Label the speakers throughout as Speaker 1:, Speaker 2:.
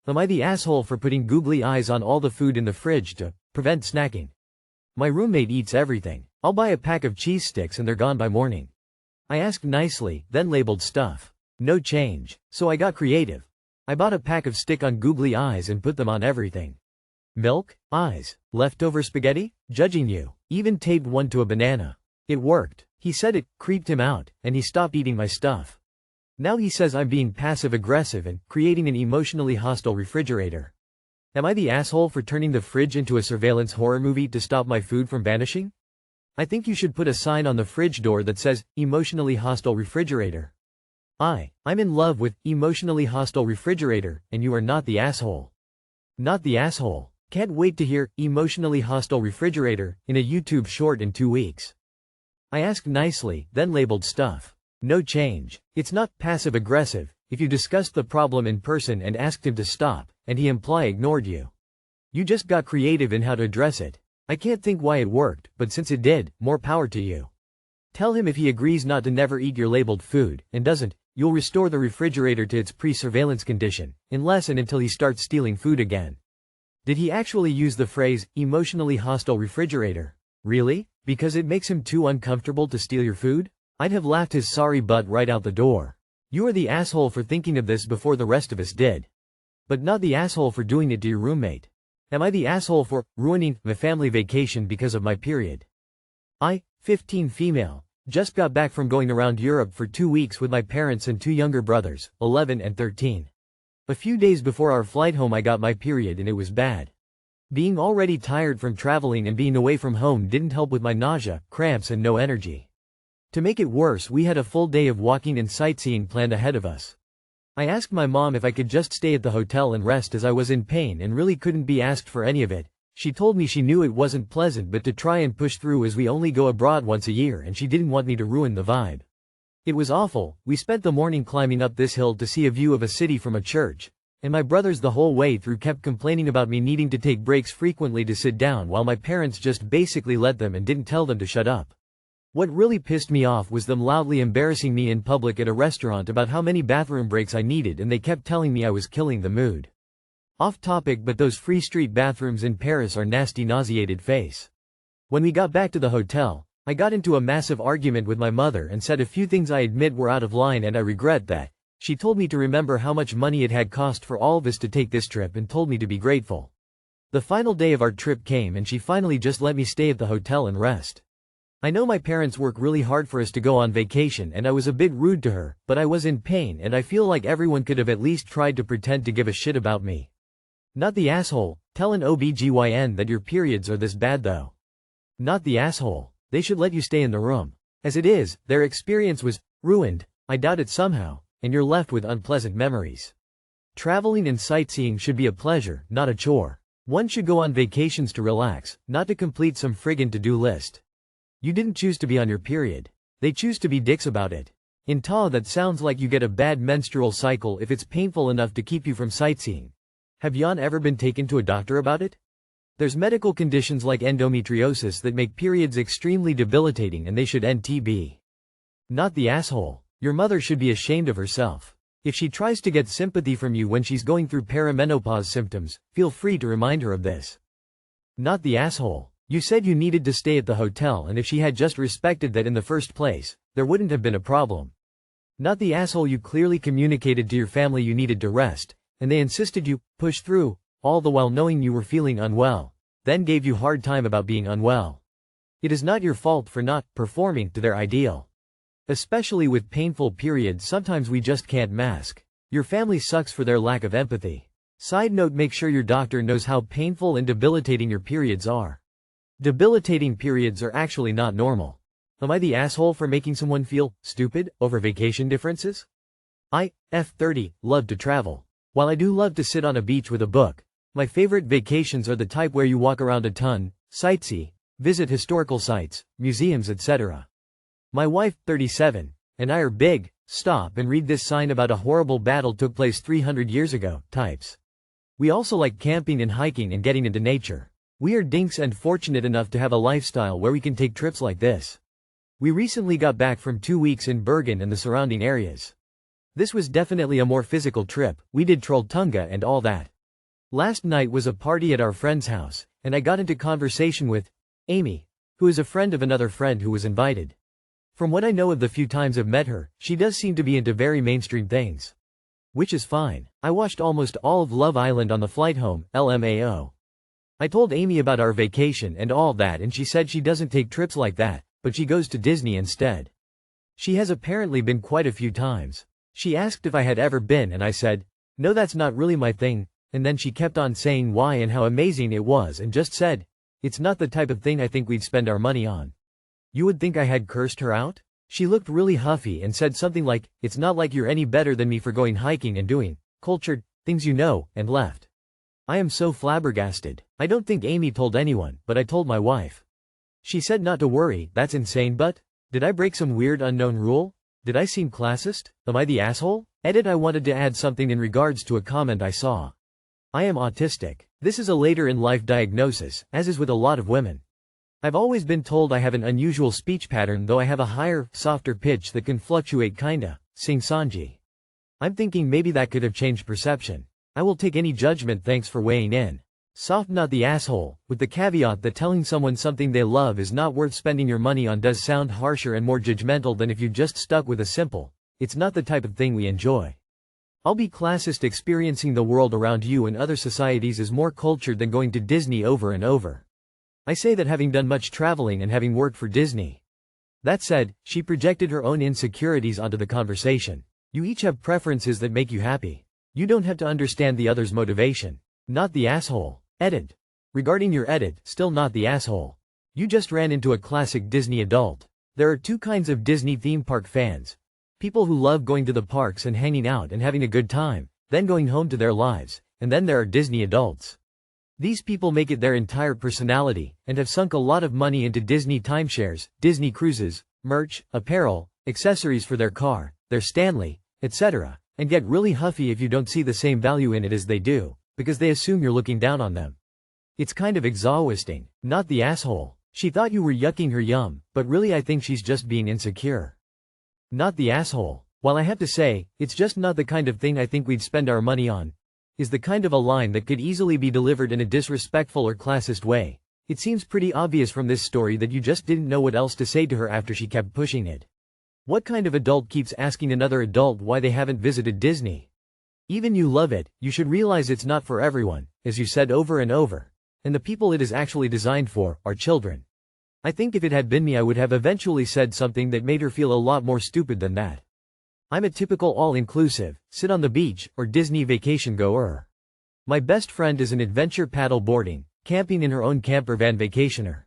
Speaker 1: Am I the asshole for putting googly eyes on all the food in the fridge to prevent snacking? My roommate eats everything. I'll buy a pack of cheese sticks and they're gone by morning. I asked nicely, then labeled stuff. No change. So I got creative. I bought a pack of stick-on googly eyes and put them on everything. Milk, eyes, leftover spaghetti, judging you. Even taped one to a banana. It worked. He said it creeped him out, and he stopped eating my stuff. Now he says I'm being passive-aggressive and creating an emotionally hostile refrigerator. Am I the asshole for turning the fridge into a surveillance horror movie to stop my food from vanishing? I think you should put a sign on the fridge door that says, emotionally hostile refrigerator. I'm in love with emotionally hostile refrigerator, and you are not the asshole. Not the asshole. Can't wait to hear emotionally hostile refrigerator in a YouTube short in 2 weeks. I asked nicely, then labeled stuff. No change. It's not passive-aggressive if you discussed the problem in person and asked him to stop, and he ignored you. You just got creative in how to address it. I can't think why it worked, but since it did, more power to you. Tell him if he agrees not to never eat your labeled food, and doesn't, you'll restore the refrigerator to its pre-surveillance condition, unless and until he starts stealing food again. Did he actually use the phrase, emotionally hostile refrigerator? Really? Because it makes him too uncomfortable to steal your food? I'd have laughed his sorry butt right out the door. You are the asshole for thinking of this before the rest of us did. But not the asshole for doing it to your roommate. Am I the asshole for ruining my family vacation because of my period? 15 female, just got back from going around Europe for 2 weeks with my parents and 2 younger brothers, 11 and 13. A few days before our flight home I got my period and it was bad. Being already tired from traveling and being away from home didn't help with my nausea, cramps and no energy. To make it worse, we had a full day of walking and sightseeing planned ahead of us. I asked my mom if I could just stay at the hotel and rest as I was in pain and really couldn't be asked for any of it. She told me she knew it wasn't pleasant but to try and push through as we only go abroad once a year and she didn't want me to ruin the vibe. It was awful. We spent the morning climbing up this hill to see a view of a city from a church, and my brothers the whole way through kept complaining about me needing to take breaks frequently to sit down while my parents just basically let them and didn't tell them to shut up. What really pissed me off was them loudly embarrassing me in public at a restaurant about how many bathroom breaks I needed and they kept telling me I was killing the mood. Off topic, but those free street bathrooms in Paris are nasty, nauseated face. When we got back to the hotel, I got into a massive argument with my mother and said a few things I admit were out of line and I regret that. She told me to remember how much money it had cost for all of us to take this trip and told me to be grateful. The final day of our trip came and she finally just let me stay at the hotel and rest. I know my parents work really hard for us to go on vacation and I was a bit rude to her, but I was in pain and I feel like everyone could have at least tried to pretend to give a shit about me. Not the asshole. Tell an OBGYN that your periods are this bad though. Not the asshole. They should let you stay in the room. As it is, their experience was ruined, I doubt it somehow, and you're left with unpleasant memories. Traveling and sightseeing should be a pleasure, not a chore. One should go on vacations to relax, not to complete some friggin' to-do list. You didn't choose to be on your period. They choose to be dicks about it. That sounds like you get a bad menstrual cycle if it's painful enough to keep you from sightseeing. Have yon ever been taken to a doctor about it? There's medical conditions like endometriosis that make periods extremely debilitating and they should end TB. Not the asshole. Your mother should be ashamed of herself. If she tries to get sympathy from you when she's going through perimenopause symptoms, feel free to remind her of this. Not the asshole. You said you needed to stay at the hotel and if she had just respected that in the first place, there wouldn't have been a problem. Not the asshole. You clearly communicated to your family you needed to rest, and they insisted you push through, all the while knowing you were feeling unwell, then gave you hard time about being unwell. It is not your fault for not performing to their ideal. Especially with painful periods, sometimes we just can't mask. Your family sucks for their lack of empathy. Side note: make sure your doctor knows how painful and debilitating your periods are. Debilitating periods are actually not normal. Am I the asshole for making someone feel stupid over vacation differences? 30, love to travel. While I do love to sit on a beach with a book, my favorite vacations are the type where you walk around a ton, sightsee, visit historical sites, museums, etc. My wife, 37, and I are big, stop and read this sign about a horrible battle took place 300 years ago types. We also like camping and hiking and getting into nature. We are dinks and fortunate enough to have a lifestyle where we can take trips like this. We recently got back from 2 weeks in Bergen and the surrounding areas. This was definitely a more physical trip. We did Trolltunga and all that. Last night was a party at our friend's house, and I got into conversation with Amy, who is a friend of another friend who was invited. From what I know of the few times I've met her, she does seem to be into very mainstream things. Which is fine. I watched almost all of Love Island on the flight home, LMAO. I told Amy about our vacation and all that, and she said she doesn't take trips like that, but she goes to Disney instead. She has apparently been quite a few times. She asked if I had ever been, and I said, no, that's not really my thing, and then she kept on saying why and how amazing it was and just said, it's not the type of thing I think we'd spend our money on. You would think I had cursed her out? She looked really huffy and said something like, it's not like you're any better than me for going hiking and doing cultured things, and left. I am so flabbergasted. I don't think Amy told anyone, but I told my wife. She said not to worry, that's insane, but did I break some weird unknown rule? Did I seem classist? Am I the asshole? Edit. I wanted to add something in regards to a comment I saw. I am autistic. This is a later in life diagnosis, as is with a lot of women. I've always been told I have an unusual speech pattern, though I have a higher, softer pitch that can fluctuate kinda, sing Sanji. I'm thinking maybe that could have changed perception. I will take any judgment, thanks for weighing in. Soft, not the asshole, with the caveat that telling someone something they love is not worth spending your money on does sound harsher and more judgmental than if you just stuck with a simple, it's not the type of thing we enjoy. I'll be classist. Experiencing the world around you and other societies is more cultured than going to Disney over and over. I say that having done much traveling and having worked for Disney. That said, she projected her own insecurities onto the conversation. You each have preferences that make you happy. You don't have to understand the other's motivation. Not the asshole. Edit. Regarding your edit, still not the asshole. You just ran into a classic Disney adult. There are two kinds of Disney theme park fans. People who love going to the parks and hanging out and having a good time, then going home to their lives, and then there are Disney adults. These people make it their entire personality, and have sunk a lot of money into Disney timeshares, Disney cruises, merch, apparel, accessories for their car, their Stanley, etc., and get really huffy if you don't see the same value in it as they do, because they assume you're looking down on them. It's kind of exhausting. Not the asshole. She thought you were yucking her yum, but really I think she's just being insecure. Not the asshole. While I have to say, it's just not the kind of thing I think we'd spend our money on, is the kind of a line that could easily be delivered in a disrespectful or classist way. It seems pretty obvious from this story that you just didn't know what else to say to her after she kept pushing it. What kind of adult keeps asking another adult why they haven't visited Disney? Even you love it, you should realize it's not for everyone, as you said over and over. And the people it is actually designed for are children. I think if it had been me I would have eventually said something that made her feel a lot more stupid than that. I'm a typical all-inclusive, sit on the beach, or Disney vacation goer. My best friend is an adventure paddle boarding, camping in her own camper van vacationer.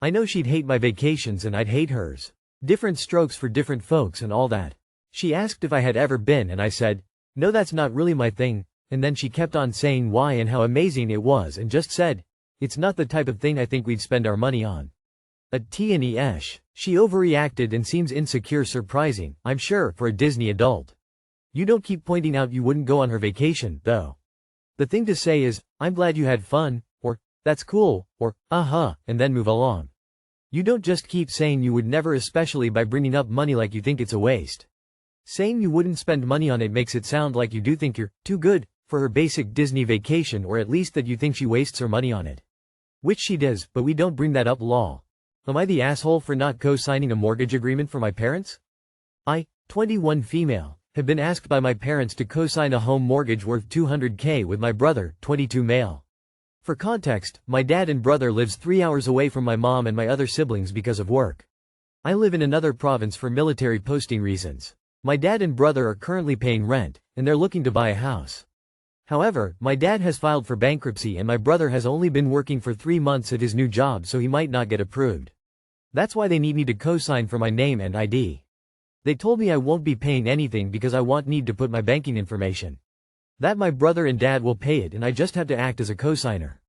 Speaker 1: I know she'd hate my vacations and I'd hate hers. Different strokes for different folks and all that. She asked if I had ever been and I said, no, that's not really my thing, and then she kept on saying why and how amazing it was and just said, it's not the type of thing I think we'd spend our money on. A T&E-esh. She overreacted and seems insecure. Surprising, I'm sure, for a Disney adult. You don't keep pointing out you wouldn't go on her vacation, though. The thing to say is, I'm glad you had fun, or, that's cool, or, and then move along. You don't just keep saying you would never, especially by bringing up money like you think it's a waste. Saying you wouldn't spend money on it makes it sound like you do think you're too good for her basic Disney vacation, or at least that you think she wastes her money on it. Which she does, but we don't bring that up, lol. Am I the asshole for not co-signing a mortgage agreement for my parents? I, 21 female, have been asked by my parents to co-sign a home mortgage worth $200K with my brother, 22 male. For context, my dad and brother lives 3 hours away from my mom and my other siblings because of work. I live in another province for military posting reasons. My dad and brother are currently paying rent, and they're looking to buy a house. However, my dad has filed for bankruptcy and my brother has only been working for 3 months at his new job, so he might not get approved. That's why they need me to co-sign for my name and ID. They told me I won't be paying anything because I won't need to put my banking information. That my brother and dad will pay it and I just have to act as a co-signer.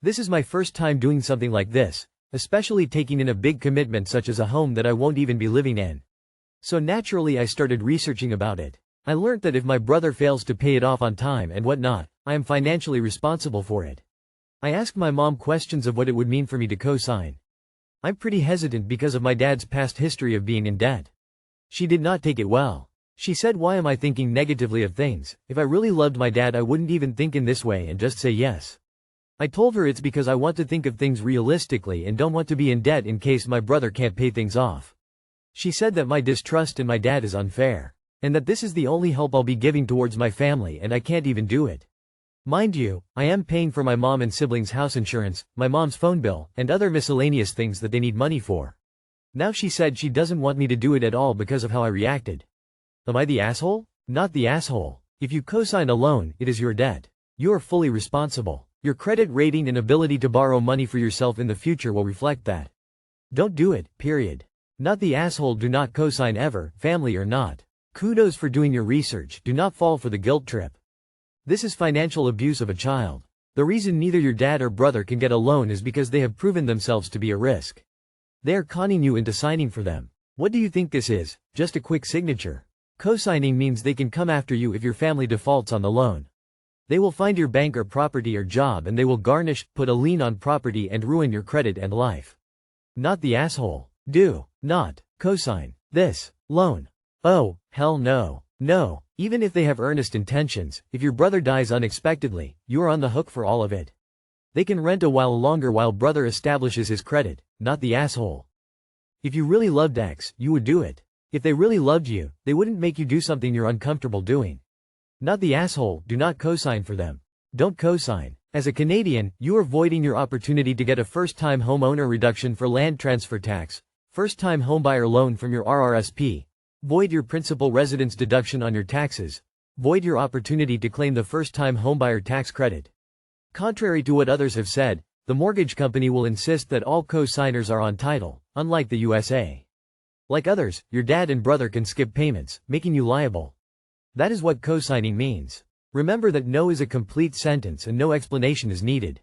Speaker 1: This is my first time doing something like this, especially taking in a big commitment such as a home that I won't even be living in. So naturally I started researching about it. I learned that if my brother fails to pay it off on time and whatnot, I am financially responsible for it. I asked my mom questions of what it would mean for me to co-sign. I'm pretty hesitant because of my dad's past history of being in debt. She did not take it well. She said, why am I thinking negatively of things? If I really loved my dad I wouldn't even think in this way and just say yes. I told her it's because I want to think of things realistically and don't want to be in debt in case my brother can't pay things off. She said that my distrust in my dad is unfair. And that this is the only help I'll be giving towards my family and I can't even do it. Mind you, I am paying for my mom and siblings' house insurance, my mom's phone bill, and other miscellaneous things that they need money for. Now she said she doesn't want me to do it at all because of how I reacted. Am I the asshole? Not the asshole. If you co-sign a loan, it is your debt. You are fully responsible. Your credit rating and ability to borrow money for yourself in the future will reflect that. Don't do it, period. Not the asshole. Do not co-sign ever, family or not. Kudos for doing your research. Do not fall for the guilt trip. This is financial abuse of a child. The reason neither your dad or brother can get a loan is because they have proven themselves to be a risk. They are conning you into signing for them. What do you think this is? Just a quick signature. Co-signing means they can come after you if your family defaults on the loan. They will find your bank or property or job and they will garnish, put a lien on property and ruin your credit and life. Not the asshole. Do not co-sign this loan. Oh, hell no. No. Even if they have earnest intentions, if your brother dies unexpectedly, you are on the hook for all of it. They can rent a while longer while brother establishes his credit, not the asshole. If you really loved X, you would do it. If they really loved you, they wouldn't make you do something you're uncomfortable doing. Not the asshole. Do not co-sign for them. Don't co-sign. As a Canadian, you are voiding your opportunity to get a first-time homeowner reduction for land transfer tax, first-time homebuyer loan from your RRSP, void your principal residence deduction on your taxes, void your opportunity to claim the first-time homebuyer tax credit. Contrary to what others have said, the mortgage company will insist that all co-signers are on title, unlike the USA. Like others, your dad and brother can skip payments, making you liable. That is what co-signing means. Remember that no is a complete sentence and no explanation is needed.